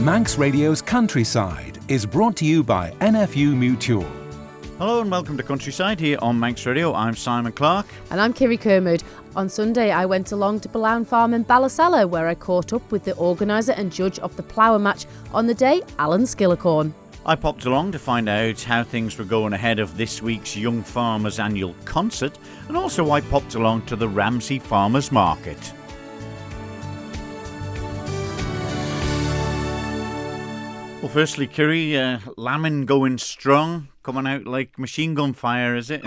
Manx Radio's Countryside is brought to you by NFU Mutual. Hello and welcome to Countryside here on Manx Radio. I'm Simon Clark. And I'm Kirree. On Sunday I went along to Ballown Farm in Ballasalla, where I caught up with the organiser and judge of the Ploughing Match on the day, Alan Skillicorn. I popped along to find out how things were going ahead of this week's Young Farmers annual concert, and also I popped along to the Ramsey Farmers Market. Well, firstly, Kirree, lambing going strong, coming out like machine gun fire, is it?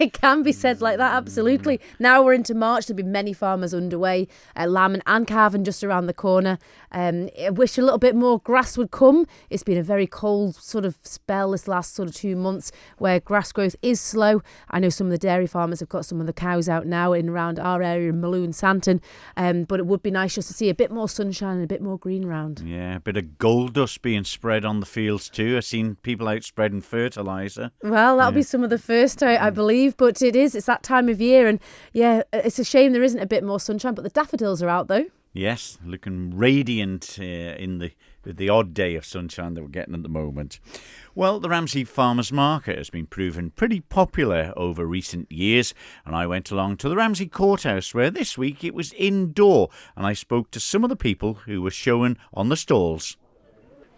It can be said like that, absolutely. Now we're into March, there'll be many farmers underway, lambing and calving just around the corner. I wish a little bit more grass would come. It's been a very cold sort of spell this last sort of 2 months where grass growth is slow. I know some of the dairy farmers have got some of the cows out now in around our area in Maloo and Santon, but it would be nice just to see a bit more sunshine and a bit more green round. Yeah, a bit of gold dust being spread on the fields too. I've seen people out spreading fertiliser. Well, that'll be some of the first, I believe, but it's that time of year, and yeah, it's a shame there isn't a bit more sunshine, but the daffodils are out though. Yes, looking radiant in the odd day of sunshine that we're getting at the moment. Well, the Ramsey Farmers Market has been proven pretty popular over recent years, and I went along to the Ramsey Courthouse where this week it was indoor, and I spoke to some of the people who were showing on the stalls.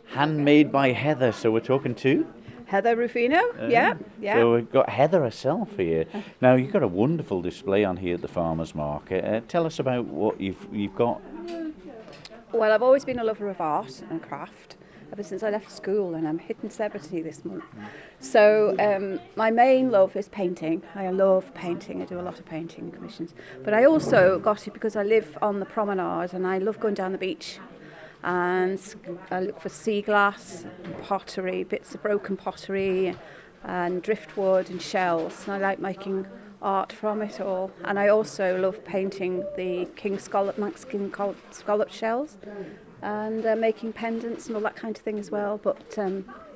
Handmade by Heather, so we're talking to Heather Rufino, yeah. So we've got Heather herself here. Now, you've got a wonderful display on here at the Farmers Market. Tell us about what you've got. Well, I've always been a lover of art and craft ever since I left school, and I'm hitting 70 this month. So my main love is painting. I love painting. I do a lot of painting commissions. But I also got it because I live on the promenade and I love going down the beach. And I look for sea glass, pottery, bits of broken pottery and driftwood and shells. And I like making art from it all. And I also love painting the Manx king scallop shells and making pendants and all that kind of thing as well. But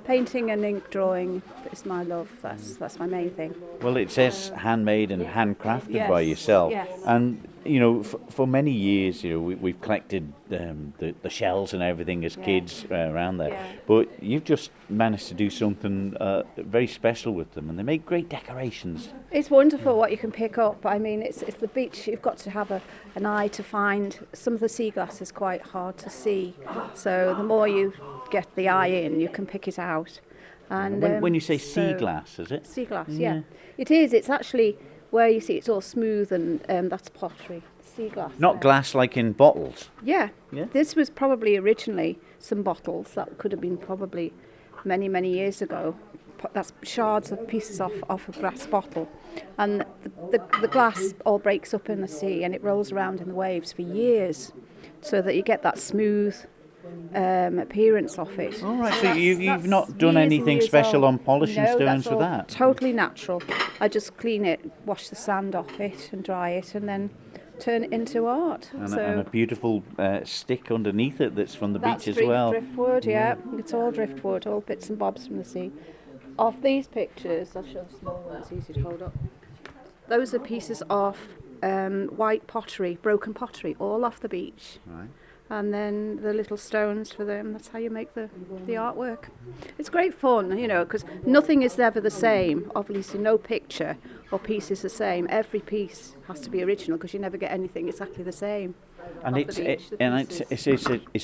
painting and ink drawing is my love. That's my main thing. Well, it says handmade and handcrafted by yourself. Yes. And, you know, for many years, you know, we've collected the shells and everything as kids around there. Yeah. But you've just managed to do something very special with them, and they make great decorations. It's wonderful what you can pick up. I mean, it's the beach. You've got to have an eye to find. Some of the sea glass is quite hard to see. So the more you get the eye in, you can pick it out. And when you say sea glass, is it? Sea glass, yeah. It is. It's actually where you see it's all smooth, and that's pottery. Sea glass. Not glass like in bottles? Yeah. This was probably originally some bottles that could have been probably many, many years ago. That's shards of pieces off a glass bottle. And the glass all breaks up in the sea and it rolls around in the waves for years so that you get that smooth appearance of it. All right, so you've not done anything special on polishing stones for that? Totally natural. I just clean it, wash the sand off it and dry it and then turn it into art. And a beautiful stick underneath it that's from the beach as well. Driftwood, yeah. It's all driftwood, all bits and bobs from the sea. Off these pictures, I'll show the small ones, easy to hold up. Those are pieces of white pottery, broken pottery, all off the beach. Right. And then the little stones for them. That's how you make the artwork. It's great fun, you know, because nothing is ever the same. Obviously, no picture or piece is the same. Every piece has to be original because you never get anything exactly the same. And it's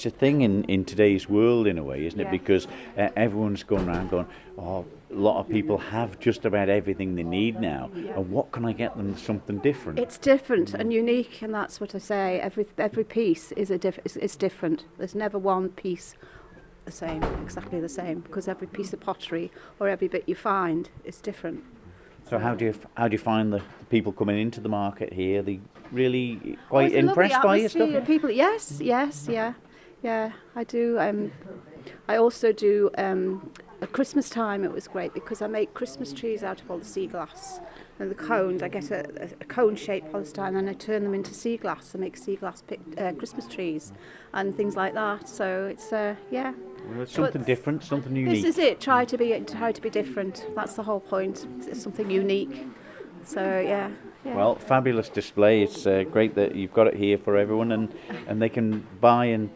a thing in today's world in a way, isn't it? Because everyone's going around going, oh, a lot of people have just about everything they need now, and what can I get them something different? It's different and unique, and that's what I say. Every piece is it's different. There's never one piece the same, exactly the same, because every piece of pottery or every bit you find is different. So how do you find the people coming into the market here? Are they really quite impressed by your stuff? People, yes, I do. I also do at Christmas time. It was great because I make Christmas trees out of all the sea glass and the cones. I get a cone-shaped polystyrene and I turn them into sea glass. I make sea glass Christmas trees and things like that. So it's Well, it's something different, something unique. This is it. Try to be different. That's the whole point. It's something unique. So yeah. Well, fabulous display. It's great that you've got it here for everyone, and they can buy and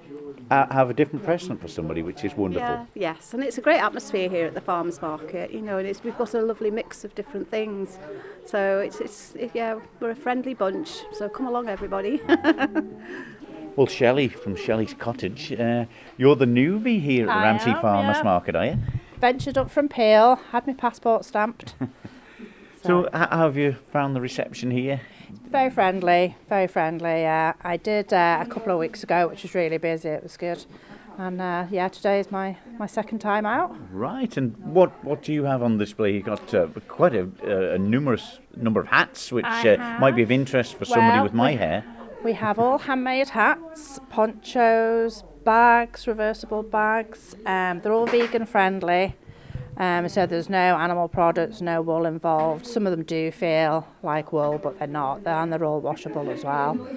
have a different present for somebody, which is wonderful. Yeah, yes, and it's a great atmosphere here at the farmers market, you know, and we've got a lovely mix of different things. So it's yeah, we're a friendly bunch. So come along, everybody. Well, Shelley from Shelley's Cottage, you're the newbie here at the Ramsey Farmers Market, are you? Ventured up from Peel, had my passport stamped. So how have you found the reception here? Very friendly, very friendly. I did a couple of weeks ago, which was really busy. It was good. And today is my second time out. Right, and what do you have on display? You've got quite a numerous number of hats, which might be of interest for somebody with my hair. We have all handmade hats, ponchos, bags, reversible bags. They're all vegan friendly. So there's no animal products, no wool involved. Some of them do feel like wool, but they're not. And they're all washable as well.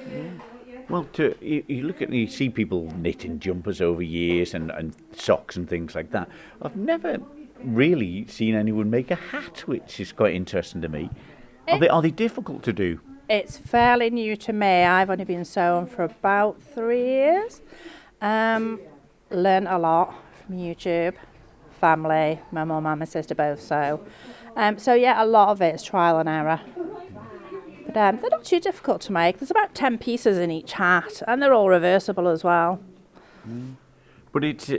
Well, you see people knitting jumpers over years and socks and things like that. I've never really seen anyone make a hat, which is quite interesting to me. Are they difficult to do? It's fairly new to me. I've only been sewing for about 3 years. Learned a lot from YouTube, family, my mum and my sister both sew. So a lot of it is trial and error. But they're not too difficult to make. There's about 10 pieces in each hat, and they're all reversible as well. But it's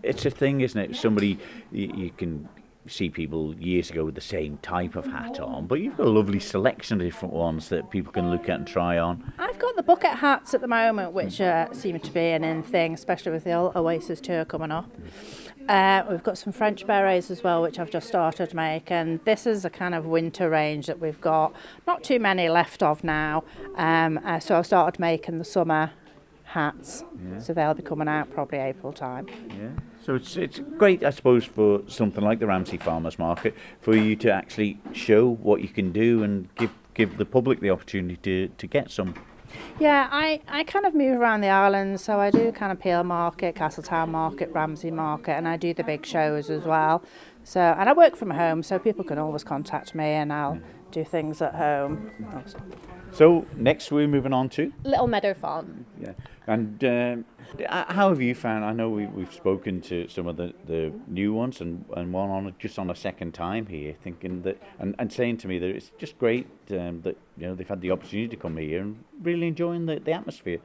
a thing, isn't it? Somebody you can see people years ago with the same type of hat on, but you've got a lovely selection of different ones that people can look at and try on. I've got the bucket hats at the moment, which seem to be an in thing, especially with the Oasis tour coming up. We've got some French berets as well, which I've just started making. This is a kind of winter range that we've got not too many left of now. So I've started making the summer hats. So they'll be coming out probably April time. Yeah. So it's great, I suppose, for something like the Ramsey Farmers Market, for you to actually show what you can do and give the public the opportunity to get some. Yeah, I kind of move around the island, so I do kind of Peel Market, Castletown Market, Ramsey Market, and I do the big shows as well. So, and I work from home, so people can always contact me and I'll do things at home. So next we're moving on to Little Meadow Farm. Yeah, and how have you found? I know we've spoken to some of the new ones and one just on a second time here, thinking that and saying to me that it's just great that they've had the opportunity to come here and really enjoying the atmosphere.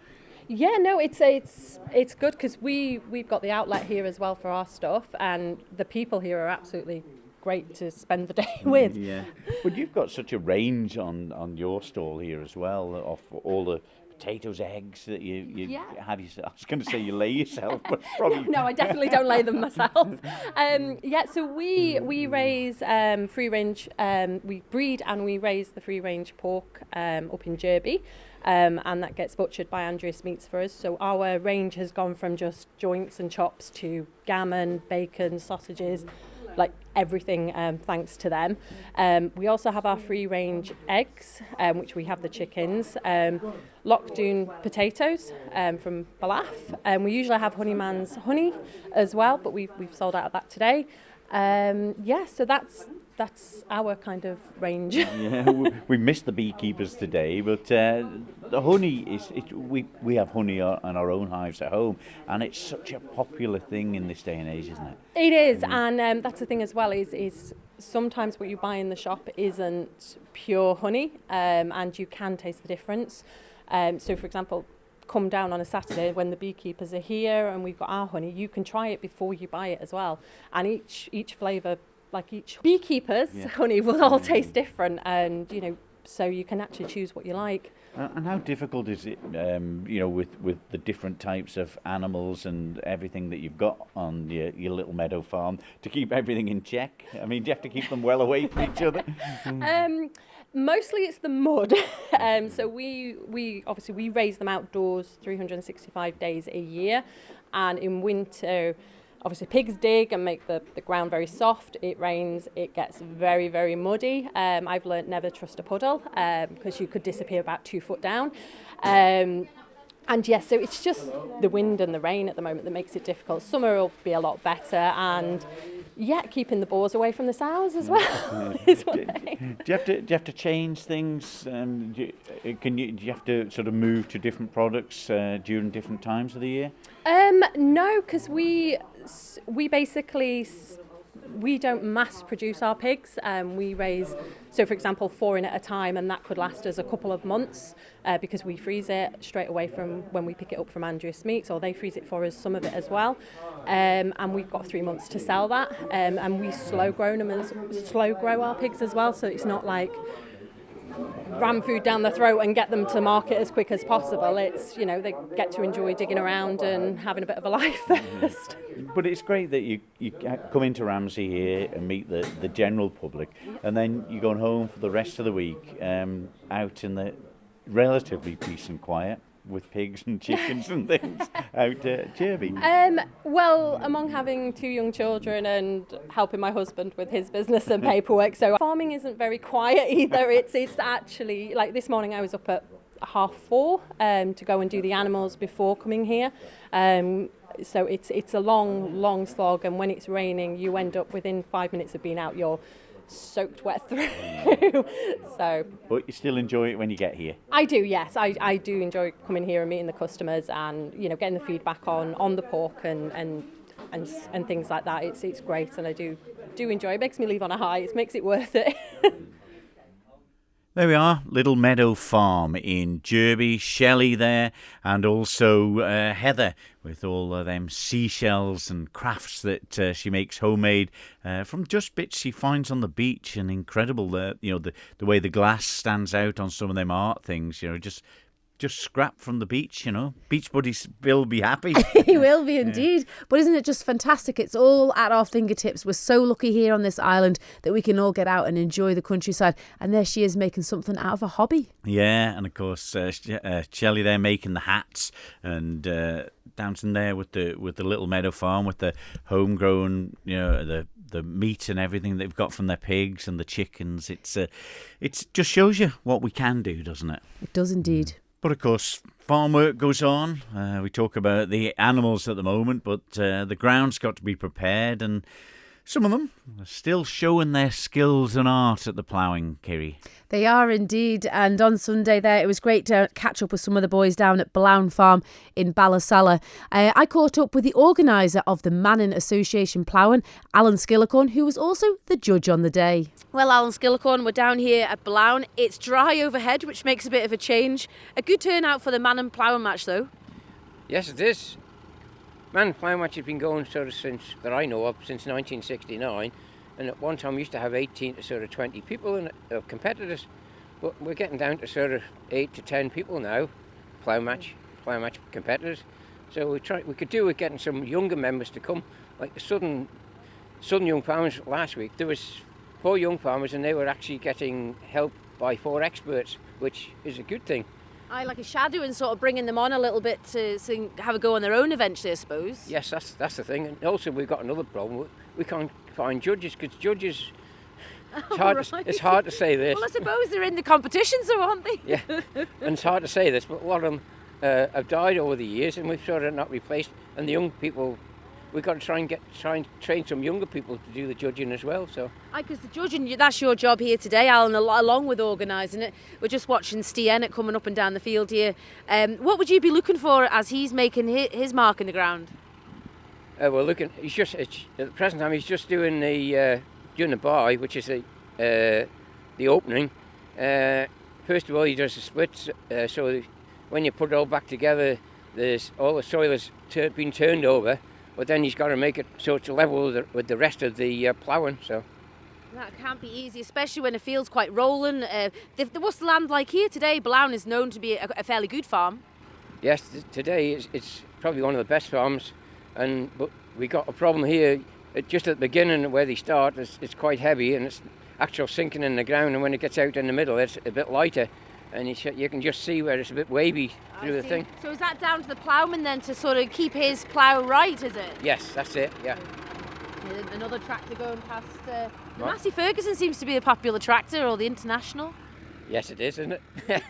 Yeah, no, it's good because we've got the outlet here as well for our stuff, and the people here are absolutely great to spend the day with. Yeah, but you've got such a range on your stall here as well of all the potatoes, eggs that you have. I was going to say you lay yourself, but probably No, I definitely don't lay them myself. So we raise free range. We breed and we raise the free range pork up in Kirree. And that gets butchered by Andreas Meats for us. So our range has gone from just joints and chops to gammon, bacon, sausages, like everything, thanks to them. We also have our free range eggs, which we have the chickens. Lockdown potatoes from Ballasalla. We usually have Honeyman's honey as well, but we've sold out of that today. So that's our kind of range. Yeah, we missed the beekeepers today, but the honey we have honey on our own hives at home, and it's such a popular thing in this day and age, isn't it? It is, and that's the thing as well, is sometimes what you buy in the shop isn't pure honey, and you can taste the difference. So for example, come down on a Saturday when the beekeepers are here and we've got our honey, you can try it before you buy it as well, and each flavour, like each beekeeper's honey will all taste different, and so you can actually choose what you like. And how difficult is it, with the different types of animals and everything that you've got on your little meadow farm, to keep everything in check? I mean, do you have to keep them well away from each other? Mostly it's the mud. So we obviously raise them outdoors 365 days a year, and in winter, obviously pigs dig and make the ground very soft. It rains, it gets very, very muddy. I've learnt never trust a puddle because you could disappear about 2 foot down. So it's just the wind and the rain at the moment that makes it difficult. Summer will be a lot better, and keeping the boars away from the sows as well. is one thing. Do you have to change things? Do you have to sort of move to different products during different times of the year? No, because we basically we don't mass produce our pigs. We raise, so for example, 4 in at a time, and that could last us a couple of months because we freeze it straight away from when we pick it up from Andreas Meats, or they freeze it for us, some of it as well. And we've got 3 months to sell that. And we slow grow our pigs as well, so it's not like ram food down the throat and get them to market as quick as possible. It's, they get to enjoy digging around and having a bit of a life first. But it's great that you come into Ramsey here and meet the general public, and then you're going home for the rest of the week out in the relatively peace and quiet with pigs and chickens and things out at Kirree. Well, among having 2 young children and helping my husband with his business and paperwork, so farming isn't very quiet either. It's actually, like this morning I was up at 4:30 to go and do the animals before coming here. So it's a long slog, and when it's raining you end up within 5 minutes of being out, you're soaked wet through. So, but you still enjoy it when you get here? I do, yes. I do enjoy coming here and meeting the customers, and getting the feedback on the pork and things like that. It's great, and I do enjoy it. It makes me leave on a high. It makes it worth it. There we are, Little Meadow Farm in Kirree, Shelley there, and also Heather with all of them seashells and crafts that she makes homemade from just bits she finds on the beach. And incredible, the way the glass stands out on some of them art things, just scrap from the beach, Beach buddies will be happy. He will be indeed. Yeah. But isn't it just fantastic? It's all at our fingertips. We're so lucky here on this island that we can all get out and enjoy the countryside. And there she is making something out of a hobby. Yeah, and of course Shelley there making the hats, and Downton there with the Little Meadow Farm with the homegrown, the meat and everything they've got from their pigs and the chickens. It's just shows you what we can do, doesn't it? It does indeed. But of course, farm work goes on. We talk about the animals at the moment, but the ground's got to be prepared, and some of them are still showing their skills and art at the ploughing, Kirree. They are indeed, and on Sunday there it was great to catch up with some of the boys down at Ballown Farm in Ballasalla. I caught up with the organiser of the Mannin Association Ploughing, Alan Skillicorn, who was also the judge on the day. Well, Alan Skillicorn, we're down here at Ballown. It's dry overhead, which makes a bit of a change. A good turnout for the Mannin Ploughing Match though. Yes, it is. Mannin Ploughing Match has been going sort of since, that I know of, since 1969, and at one time we used to have 18 to sort of 20 people in competitors, but we're getting down to sort of 8 to 10 people now, ploughing match competitors. So we could do with getting some younger members to come, like the Southern Young Farmers last week. There was 4 young farmers, and they were actually getting help by 4 experts, which is a good thing. I like a shadow and sort of bringing them on a little bit to have a go on their own eventually, I suppose. Yes, that's the thing. And also we've got another problem. We can't find judges, because judges, it's hard to say this. Well, I suppose they're in the competition, so aren't they? Yeah, and it's hard to say this, but a lot of them have died over the years, and we've sort of not replaced. And the young people, we've got to try and train some younger people to do the judging as well. So, because the judging, that's your job here today, Alan, along with organising it. We're just watching Stiennett coming up and down the field here. What would you be looking for as he's making his mark in the ground? We're looking. At the present time, he's just doing the bye, which is the opening. First of all, he does the splits. So when you put it all back together, all the soil has been turned over. But then he's got to make it so it's level with the rest of the ploughing. So that can't be easy, especially when the field's quite rolling. What's the land like here today? Ballown is known to be a fairly good farm. Yes, today it's probably one of the best farms, but we got a problem here. Just at the beginning where they start, it's quite heavy, and it's actual sinking in the ground. And when it gets out in the middle, it's a bit lighter, and you can just see where it's a bit wavy through the thing. So is that down to the ploughman then to sort of keep his plough right, is it? Yes, that's it, yeah. Another tractor going past. The Massey Ferguson seems to be a popular tractor, or the International. Yes, it is, isn't it?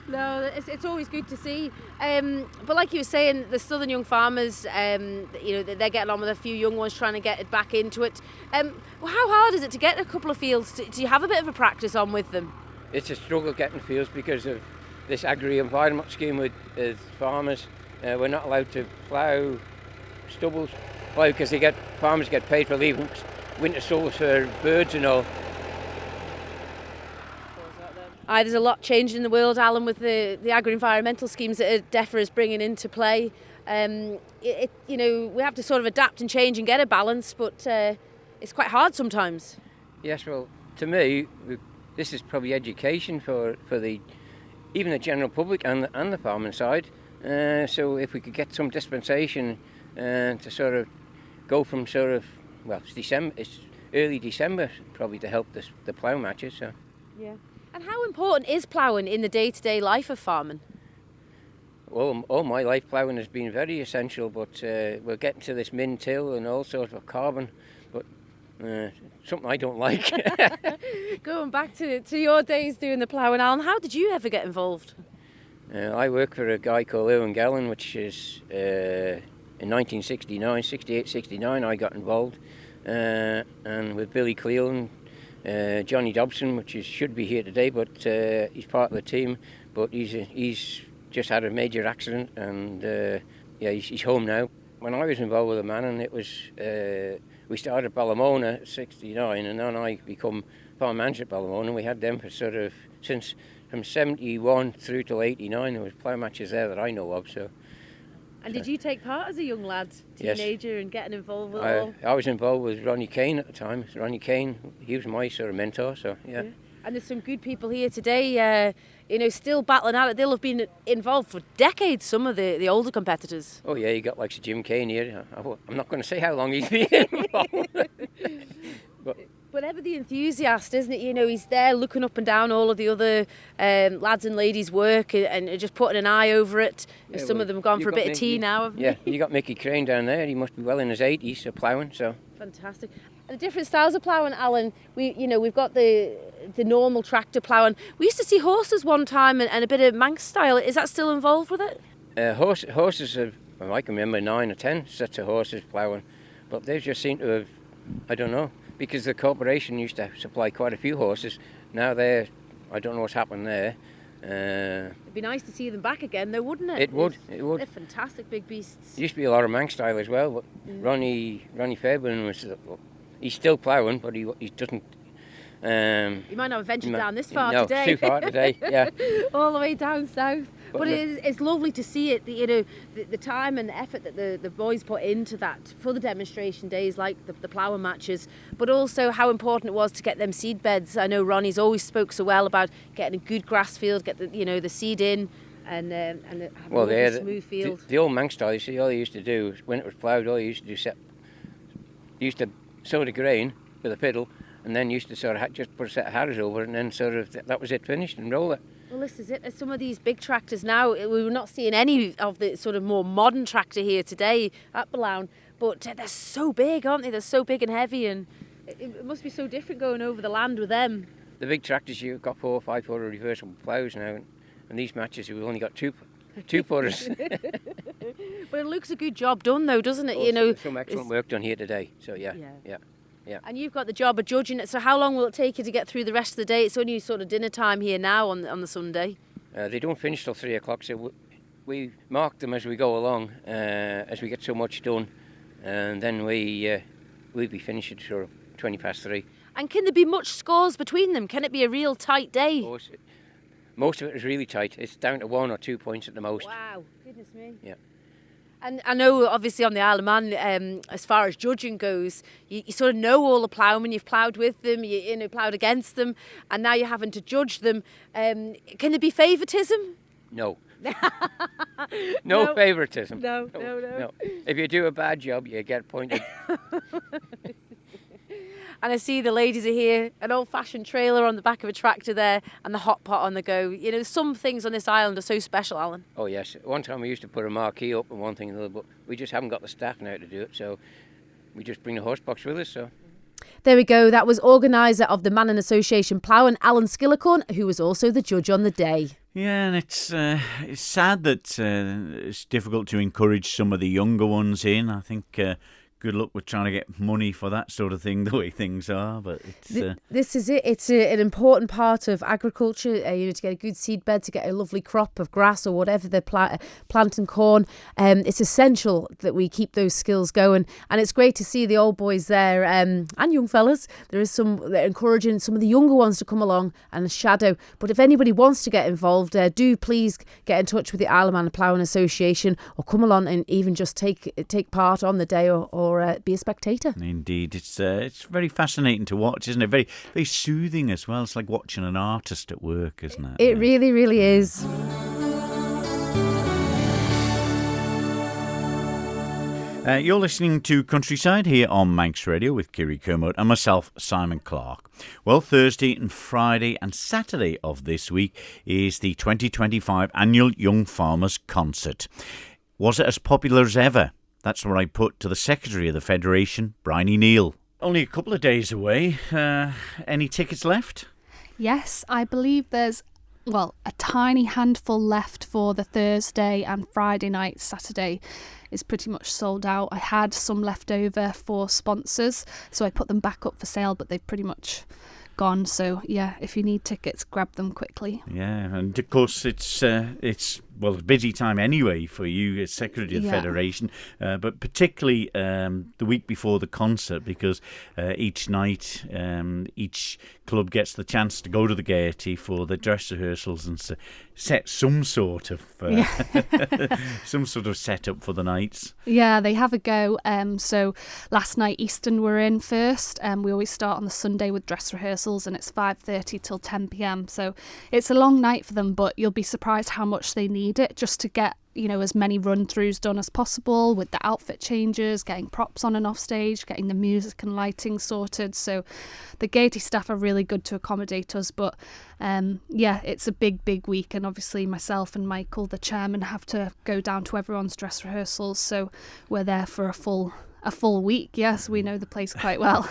No, it's always good to see. But like you were saying, the Southern Young Farmers, they're getting on with a few young ones trying to get it back into it. How hard is it to get a couple of fields? Do you have a bit of a practice on with them? It's a struggle getting fields because of this agri-environment scheme with farmers. We're not allowed to plough stubbles. Why? Because farmers get paid for leaving winter stubbles for birds and all. There's a lot changing in the world, Alan, with the agri-environmental schemes that DEFRA is bringing into play. We have to sort of adapt and change and get a balance, but it's quite hard sometimes. Yes, well, to me, this is probably education for even the general public and the farming side. So if we could get some dispensation to sort of go from it's December, it's early December probably to help the plough matches. So. Yeah. And how important is ploughing in the day-to-day life of farming? Well, all my life ploughing has been very essential, but we're getting to this min-till and all sorts of carbon, but something I don't like. Going back to your days doing the ploughing, Alan, how did you ever get involved? I work for a guy called Owen Gallen, which is in 1969, 68, 69 I got involved, and with Billy Cleland, Johnny Dobson, which should be here today, but he's part of the team, but he's just had a major accident, and he's home now. When I was involved with the Mannin, it was we started Ballamona at 69, and then I become farm manager at Ballamona, and we had them for sort of since from 71 through till 89. There was plough matches there that I know of. So. And did you take part as a young lad, teenager, yes. and getting involved with it all? I was involved with Ronnie Kane at the time. Ronnie Kane, he was my sort of mentor, so yeah. And there's some good people here today, still battling at it. They'll have been involved for decades, some of the older competitors. Oh yeah, you got like Jim Kane here. I'm not going to say how long he's been involved. But ever the enthusiast, isn't it? He's there looking up and down all of the other lads and ladies' work and just putting an eye over it. Some of them have gone for a bit of tea now, haven't they? You got Mickey Crane down there. He must be well in his 80s, so ploughing. So fantastic. And the different styles of ploughing, Alan. We've got the normal tractor ploughing. We used to see horses one time and a bit of Manx style. Is that still involved with it? Horses have, I can remember 9 or 10 sets of horses ploughing, but they just seem to have, I don't know. Because the corporation used to supply quite a few horses. Now I don't know what's happened there. It'd be nice to see them back again, though, wouldn't it? It would. They're fantastic big beasts. There used to be a lot of Manx style as well, but Ronnie Fairbairn he's still ploughing, but he doesn't. You might not have ventured down this far no, today. No, too far today. Yeah. All the way down south. But it's lovely to see it. The time and the effort that the boys put into that for the demonstration days, like the ploughing matches, but also how important it was to get them seed beds. I know Ronnie's always spoke so well about getting a good grass field, get the seed in, and have a smooth field. The old Manx style, you see, all they used to do when it was ploughed, all they used to do used to sow the grain with a fiddle, and then used to sort of just put a set of harrows over it, and then sort of that was it, finished, and roll it. Well, this is it. Some of these big tractors now, we were not seeing any of the sort of more modern tractor here today at Ballown, but they're so big, aren't they? They're so big and heavy, and it must be so different going over the land with them. The big tractors, you've got 4 or 5 footer reversible ploughs now, and these matches we've only got two footers. But it looks a good job done, though, doesn't it? Some excellent work done here today. So yeah. And you've got the job of judging it. So how long will it take you to get through the rest of the day? It's only sort of dinner time here now on the Sunday. They don't finish till 3 o'clock, so we mark them as we go along, as we get so much done, and then we'll be finished at sort of 20 past 3. And can there be much scores between them? Can it be a real tight day? Of course. Most of it is really tight. It's down to 1 or 2 points at the most. Wow, goodness me. Yeah. And I know, obviously, on the Isle of Man, as far as judging goes, you sort of know all the ploughmen. You've ploughed with them, you ploughed against them, and now you're having to judge them. Can there be favouritism? No. No favouritism. No. If you do a bad job, you get pointed. And I see the ladies are here, an old-fashioned trailer on the back of a tractor there, and the hot pot on the go. Some things on this island are so special, Alan. Oh, yes. One time we used to put a marquee up and one thing and another, but we just haven't got the staff now to do it, so we just bring the horse box with us, so... There we go. That was organiser of the Mannin Association Ploughing, Alan Skillicorn, who was also the judge on the day. Yeah, and it's sad that it's difficult to encourage some of the younger ones in. I think good luck with trying to get money for that sort of thing, the way things are. But it's this is it. It's an important part of agriculture. To get a good seed bed, to get a lovely crop of grass or whatever they're planting corn. It's essential that we keep those skills going. And it's great to see the old boys there and young fellas. There is they're encouraging some of the younger ones to come along and shadow. But if anybody wants to get involved, do please get in touch with the Isle of Mannin Ploughing Association, or come along and even just take part on the day or be a spectator. Indeed, it's very fascinating to watch, isn't it? Very, very soothing as well. It's like watching an artist at work, isn't it? It really, really is. You're listening to Countryside here on Manx Radio with Kirree Kermode and myself, Simon Clark. Well, Thursday and Friday and Saturday of this week is the 2025 annual Young Farmers Concert. Was it as popular as ever? That's what I put to the Secretary of the Federation, Bryony Neal. Only a couple of days away. Any tickets left? Yes, I believe there's, a tiny handful left for the Thursday and Friday night. Saturday is pretty much sold out. I had some left over for sponsors, so I put them back up for sale, but they've pretty much gone. So, yeah, if you need tickets, grab them quickly. Yeah, and of course it's a busy time anyway for you as Secretary of the Federation, but particularly the week before the concert, because each night each club gets the chance to go to the Gaiety for the dress rehearsals and set some sort of some sort of setup for the nights. Yeah, they have a go. So last night Easton were in first. We always start on the Sunday with dress rehearsals, and it's 5:30 till 10 p.m. So it's a long night for them, but you'll be surprised how much they need it just to get as many run-throughs done as possible with the outfit changes, getting props on and off stage, getting the music and lighting sorted. So the Gaiety staff are really good to accommodate us, but it's a big week, and obviously myself and Michael, the chairman, have to go down to everyone's dress rehearsals, so we're there for a full week. Yes, we know the place quite well.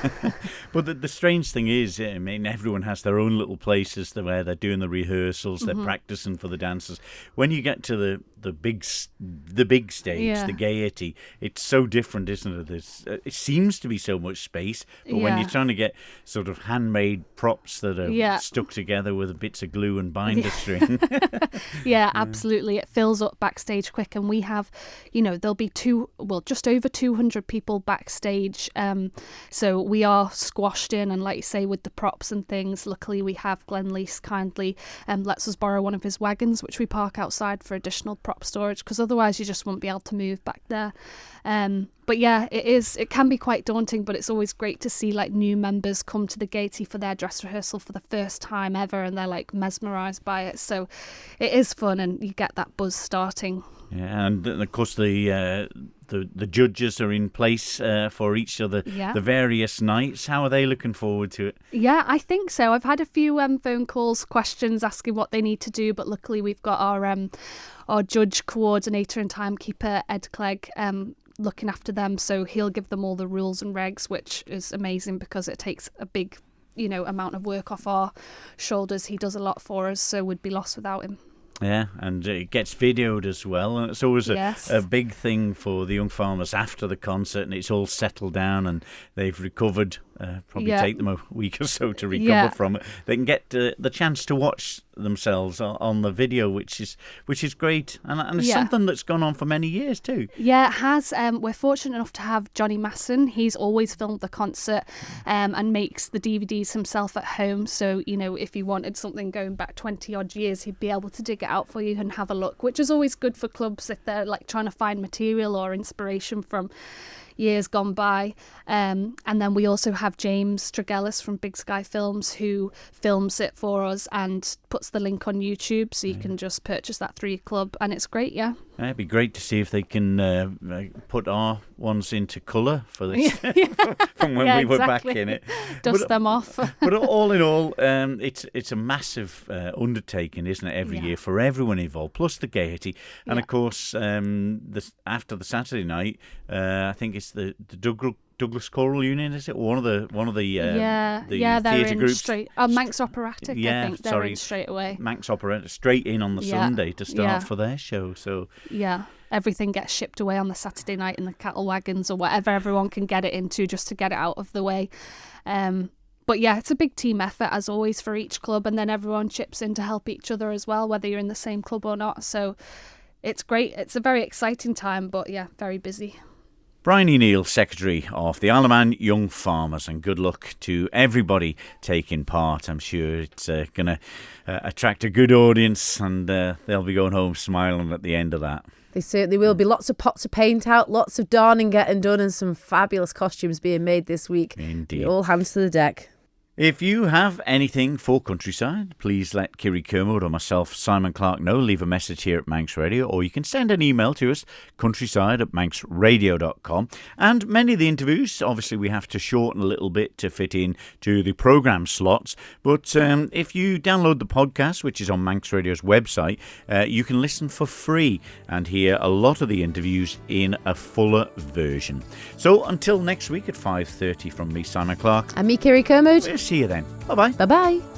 But the strange thing is, I mean, everyone has their own little places where they're doing the rehearsals, they're practicing for the dancers. When you get to the big stage, the Gaiety, it's so different, isn't it? It seems to be so much space, but when you're trying to get sort of handmade props that are stuck together with bits of glue and binder string. Yeah, absolutely. It fills up backstage quick, and we have, there'll be just over 200 people backstage. So we are squashed in, and like you say, with the props and things, luckily we have Glenn Lease kindly lets us borrow one of his wagons, which we park outside for additional prop storage, because otherwise you just won't be able to move back there. But yeah, it can be quite daunting, but it's always great to see like new members come to the Gaiety for their dress rehearsal for the first time ever, and they're like mesmerised by it. So it is fun, and you get that buzz starting. Yeah, and of course the judges are in place for each of the various nights. How are they looking forward to it? Yeah, I think so. I've had a few phone calls, questions asking what they need to do, but luckily we've got our judge coordinator and timekeeper, Ed Clegg, looking after them. So he'll give them all the rules and regs, which is amazing because it takes a big, amount of work off our shoulders. He does a lot for us, so we'd be lost without him. Yeah, and it gets videoed as well. And it's always a big thing for the young farmers after the concert, and it's all settled down and they've recovered. Probably take them a week or so to recover from it. They can get the chance to watch themselves on the video, which is great, and it's something that's gone on for many years too. Yeah, it has. We're fortunate enough to have Johnny Masson. He's always filmed the concert and makes the DVDs himself at home. So if you wanted something going back 20 odd years, he'd be able to dig it out for you and have a look, which is always good for clubs if they're like trying to find material or inspiration from years gone by. And then we also have James Tregellis from Big Sky Films, who films it for us and puts the link on YouTube, so you can just purchase that through your club, and it's great. It'd be great to see if they can put our ones into colour for this from when we were back in it. Dust them off. But all in all, it's a massive undertaking, isn't it, every year for everyone involved, plus the Gaiety. And of course, after the Saturday night, I think it's the Douglas Choral Union, is it? One of the they're theatre in groups. straight. Oh, Manx Operatic, Yeah, I think they're sorry. in straight away. Manx Opera straight in on the Sunday to start for their show. So yeah, everything gets shipped away on the Saturday night in the cattle wagons or whatever everyone can get it into, just to get it out of the way. But yeah, it's a big team effort as always for each club, and then everyone chips in to help each other as well, whether you're in the same club or not. So it's great. It's a very exciting time, but yeah, very busy. Bryony Neal, Secretary of the Isle of Man Young Farmers, and good luck to everybody taking part. I'm sure it's going to attract a good audience, and they'll be going home smiling at the end of that. They certainly will be. Lots of pots of paint out, lots of darning getting done, and some fabulous costumes being made this week. Indeed. All hands to the deck. If you have anything for Countryside, please let Kirree Kermode or myself, Simon Clark, know. Leave a message here at Manx Radio, or you can send an email to us, countryside@manxradio.com. And many of the interviews, obviously, we have to shorten a little bit to fit in to the programme slots. But if you download the podcast, which is on Manx Radio's website, you can listen for free and hear a lot of the interviews in a fuller version. So until next week at 5:30 from me, Simon Clark. And me, Kirree Kermode. We'll see you then. Bye-bye. Bye-bye.